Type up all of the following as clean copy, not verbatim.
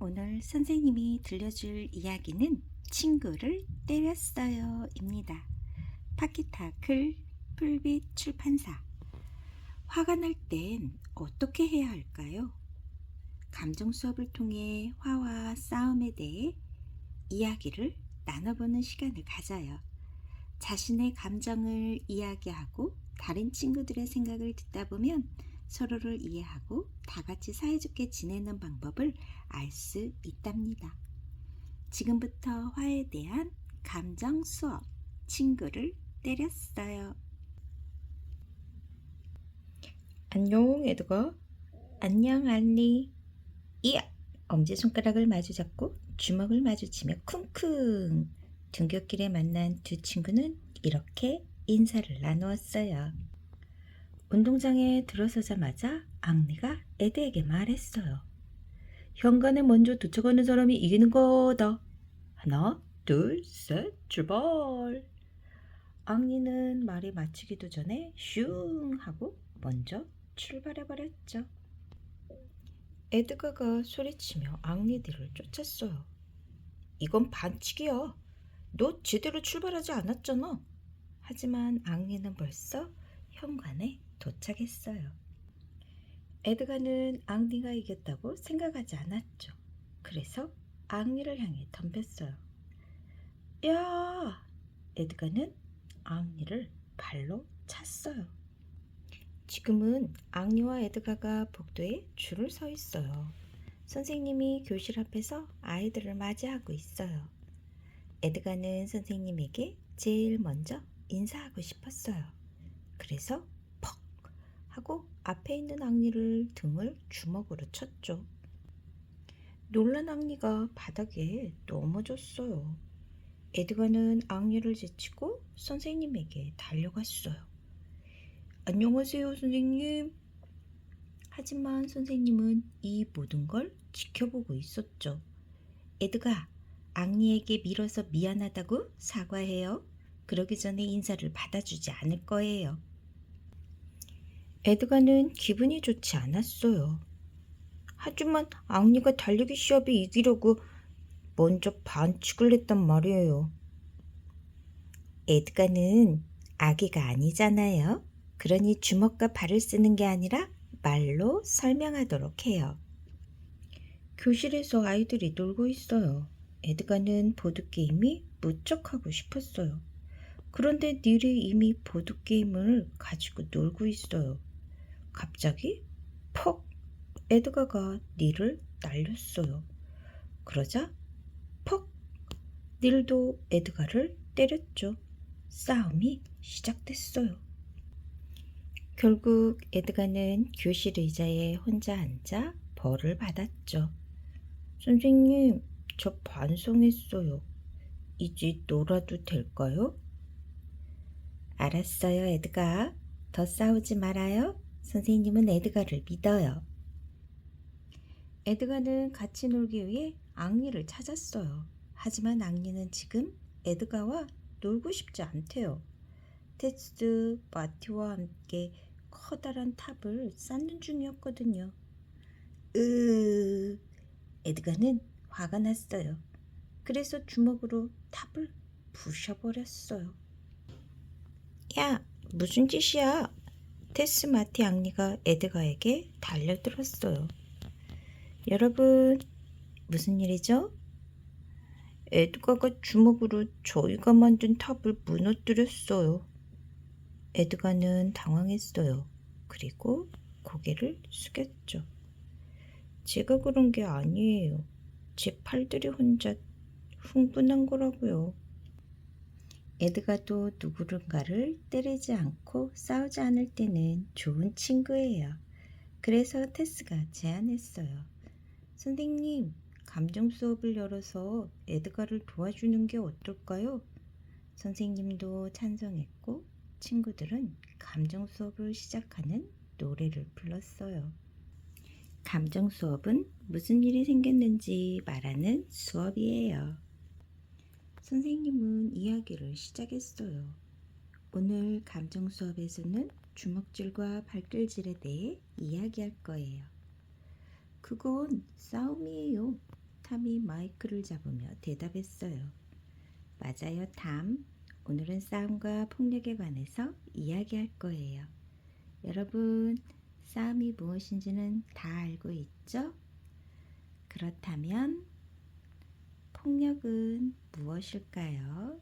오늘 선생님이 들려줄 이야기는 친구를 때렸어요 입니다. 파키타클 풀빛 출판사. 화가 날 땐 어떻게 해야 할까요? 감정 수업을 통해 화와 싸움에 대해 이야기를 나눠보는 시간을 가져요. 자신의 감정을 이야기하고 다른 친구들의 생각을 듣다 보면 서로를 이해하고 다 같이 사이좋게 지내는 방법을 알 수 있답니다. 지금부터 화에 대한 감정 수업, 친구를 때렸어요. 안녕, 에드거. 안녕, 알리. 이야! 엄지손가락을 마주잡고 주먹을 마주치며 쿵쿵! 등굣길에 만난 두 친구는 이렇게 인사를 나누었어요. 운동장에 들어서자마자 앙리가 에드에게 말했어요. 현관에 먼저 도착하는 사람이 이기는 거다. 하나, 둘, 셋, 출발. 앙리는 말이 마치기도 전에 슝 하고 먼저 출발해버렸죠. 에드가가 소리치며 앙리 뒤를 쫓았어요. 이건 반칙이야. 너 제대로 출발하지 않았잖아. 하지만 앙리는 벌써 현관에 도착했어요. 에드가는 앙리가 이겼다고 생각하지 않았죠. 그래서 앙리를 향해 덤볐어요. 야! 에드가는 앙리를 발로 찼어요. 지금은 앙리와 에드가가 복도에 줄을 서 있어요. 선생님이 교실 앞에서 아이들을 맞이하고 있어요. 에드가는 선생님에게 제일 먼저 인사하고 싶었어요. 그래서 퍽 하고 앞에 있는 앙리를 등을 주먹으로 쳤죠. 놀란 앙리가 바닥에 넘어졌어요. 에드가는 앙리를 제치고 선생님에게 달려갔어요. 안녕하세요, 선생님. 하지만 선생님은 이 모든 걸 지켜보고 있었죠. 에드가, 앙리에게 밀어서 미안하다고 사과해요. 그러기 전에 인사를 받아주지 않을 거예요. 에드가는 기분이 좋지 않았어요. 하지만 앙리가 달리기 시합에 이기려고 먼저 반칙을 했단 말이에요. 에드가는 아기가 아니잖아요. 그러니 주먹과 발을 쓰는 게 아니라 말로 설명하도록 해요. 교실에서 아이들이 놀고 있어요. 에드가는 보드게임이 무척 하고 싶었어요. 그런데 닐이 이미 보드게임을 가지고 놀고 있어요. 갑자기 퍽! 에드가가 닐을 날렸어요. 그러자 퍽! 닐도 에드가를 때렸죠. 싸움이 시작됐어요. 결국 에드가는 교실 의자에 혼자 앉아 벌을 받았죠. 선생님, 저 반성했어요. 이제 놀아도 될까요? 알았어요, 에드가. 더 싸우지 말아요. 선생님은 에드가를 믿어요. 에드가는 같이 놀기 위해 앙리를 찾았어요. 하지만 앙리는 지금 에드가와 놀고 싶지 않대요. 테스, 마티와 함께 커다란 탑을 쌓는 중이었거든요. 에드가는 화가 났어요. 그래서 주먹으로 탑을 부셔버렸어요. 야, 무슨 짓이야? 테스, 마티, 앙리가 에드가에게 달려들었어요. 여러분, 무슨 일이죠? 에드가가 주먹으로 저희가 만든 탑을 무너뜨렸어요. 에드가는 당황했어요. 그리고 고개를 숙였죠. 제가 그런 게 아니에요. 제 팔들이 혼자 흥분한 거라고요. 에드가도 누군가를 때리지 않고 싸우지 않을 때는 좋은 친구예요. 그래서 테스가 제안했어요. 선생님, 감정 수업을 열어서 에드가를 도와주는 게 어떨까요? 선생님도 찬성했고 친구들은 감정 수업을 시작하는 노래를 불렀어요. 감정 수업은 무슨 일이 생겼는지 말하는 수업이에요. 선생님은 이야기를 시작했어요. 오늘 감정 수업에서는 주먹질과 발길질에 대해 이야기할 거예요. 그건 싸움이에요. 탐이 마이크를 잡으며 대답했어요. 맞아요, 탐. 오늘은 싸움과 폭력에 관해서 이야기할 거예요. 여러분, 싸움이 무엇인지는 다 알고 있죠? 그렇다면 폭력은 무엇일까요?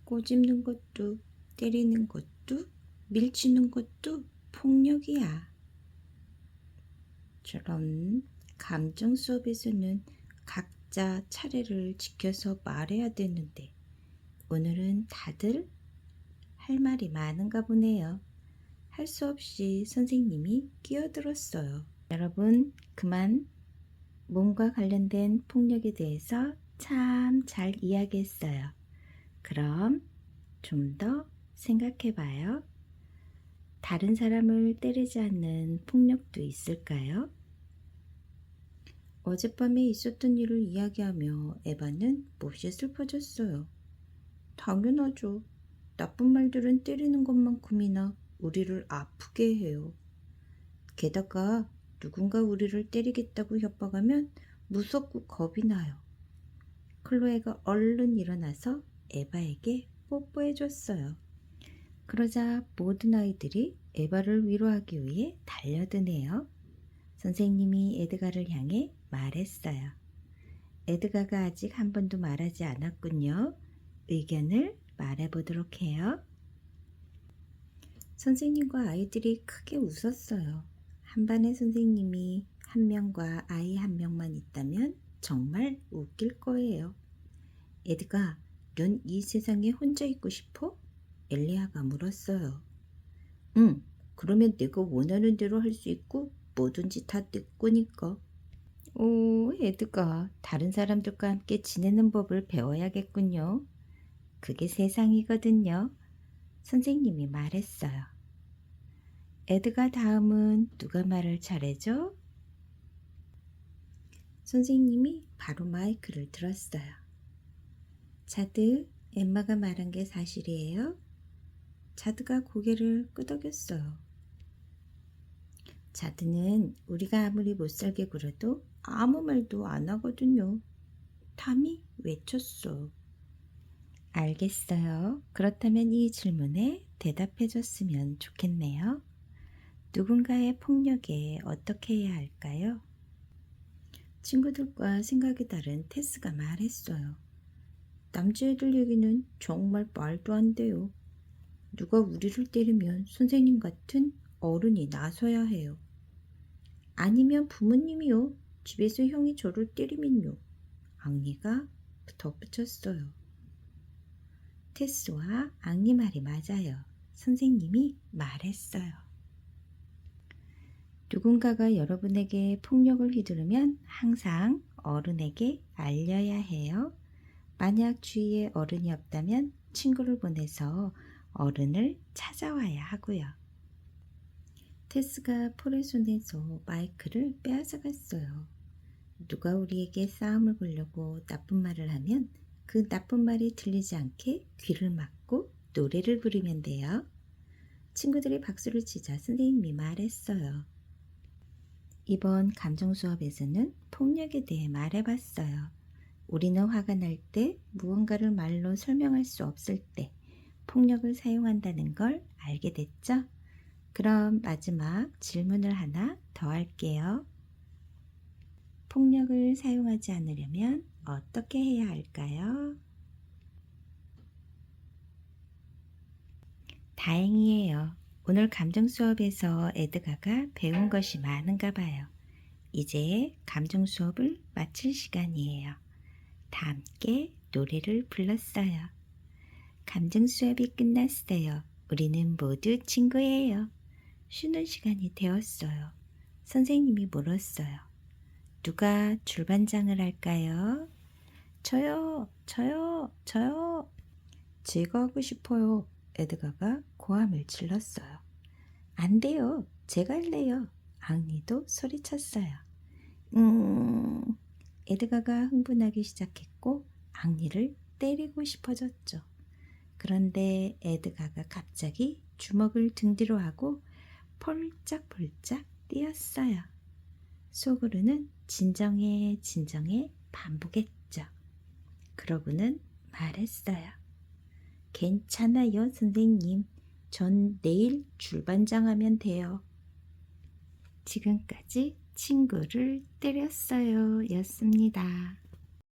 꼬집는 것도 때리는 것도 밀치는 것도 폭력이야. 처럼 감정 수업에서는 각자 차례를 지켜서 말해야 되는데 오늘은 다들 할 말이 많은가 보네요. 할 수 없이 선생님이 끼어들었어요. 여러분, 그만 몸과 관련된 폭력에 대해서 참 잘 이야기했어요. 그럼 좀 더 생각해 봐요. 다른 사람을 때리지 않는 폭력도 있을까요? 어젯밤에 있었던 일을 이야기하며 에바는 몹시 슬퍼졌어요. 당연하죠. 나쁜 말들은 때리는 것만큼이나 우리를 아프게 해요. 게다가 누군가 우리를 때리겠다고 협박하면 무섭고 겁이 나요. 클로에가 얼른 일어나서 에바에게 뽀뽀해줬어요. 그러자 모든 아이들이 에바를 위로하기 위해 달려드네요. 선생님이 에드가를 향해 말했어요. 에드가가 아직 한 번도 말하지 않았군요. 의견을 말해보도록 해요. 선생님과 아이들이 크게 웃었어요. 한 반의 선생님이 한 명과 아이 한 명만 있다면 정말 웃길 거예요. 에드가, 넌 이 세상에 혼자 있고 싶어? 엘리아가 물었어요. 응, 그러면 내가 원하는 대로 할 수 있고 뭐든지 다 내 거니까. 오, 에드가 다른 사람들과 함께 지내는 법을 배워야겠군요. 그게 세상이거든요. 선생님이 말했어요. 에드가 다음은 누가 말할 차례죠? 선생님이 바로 마이크를 들었어요. 자드, 엠마가 말한 게 사실이에요? 자드가 고개를 끄덕였어요. 자드는 우리가 아무리 못살게 굴어도 아무 말도 안 하거든요. 탐이 외쳤어. 알겠어요. 그렇다면 이 질문에 대답해 줬으면 좋겠네요. 누군가의 폭력에 어떻게 해야 할까요? 친구들과 생각이 다른 테스가 말했어요. 남자애들 얘기는 정말 말도 안 돼요. 누가 우리를 때리면 선생님 같은 어른이 나서야 해요. 아니면 부모님이요. 집에서 형이 저를 때리면요. 앙리가 덧붙였어요. 테스와 앙리 말이 맞아요. 선생님이 말했어요. 누군가가 여러분에게 폭력을 휘두르면 항상 어른에게 알려야 해요. 만약 주위에 어른이 없다면 친구를 보내서 어른을 찾아와야 하고요. 테스가 폴의 손에서 마이크를 빼앗아갔어요. 누가 우리에게 싸움을 걸려고 나쁜 말을 하면 그 나쁜 말이 들리지 않게 귀를 막고 노래를 부르면 돼요. 친구들이 박수를 치자 선생님이 말했어요. 이번 감정 수업에서는 폭력에 대해 말해봤어요. 우리는 화가 날 때, 무언가를 말로 설명할 수 없을 때 폭력을 사용한다는 걸 알게 됐죠? 그럼 마지막 질문을 하나 더 할게요. 폭력을 사용하지 않으려면 어떻게 해야 할까요? 다행이에요. 오늘 감정 수업에서 에드가가 배운 것이 많은가 봐요. 이제 감정 수업을 마칠 시간이에요. 다 함께 노래를 불렀어요. 감정 수업이 끝났어요. 우리는 모두 친구예요. 쉬는 시간이 되었어요. 선생님이 물었어요. 누가 줄반장을 할까요? 저요, 저요, 저요. 제가 하고 싶어요. 에드가가 고함을 질렀어요. 안 돼요. 제가 할래요. 앙리도 소리쳤어요. 에드가가 흥분하기 시작했고 앙리를 때리고 싶어졌죠. 그런데 에드가가 갑자기 주먹을 등 뒤로 하고 폴짝폴짝 뛰었어요. 속으로는 진정해 반복했죠. 그러고는 말했어요. 괜찮아요, 선생님. 전 내일 줄반장하면 돼요. 지금까지 친구를 때렸어요 였습니다.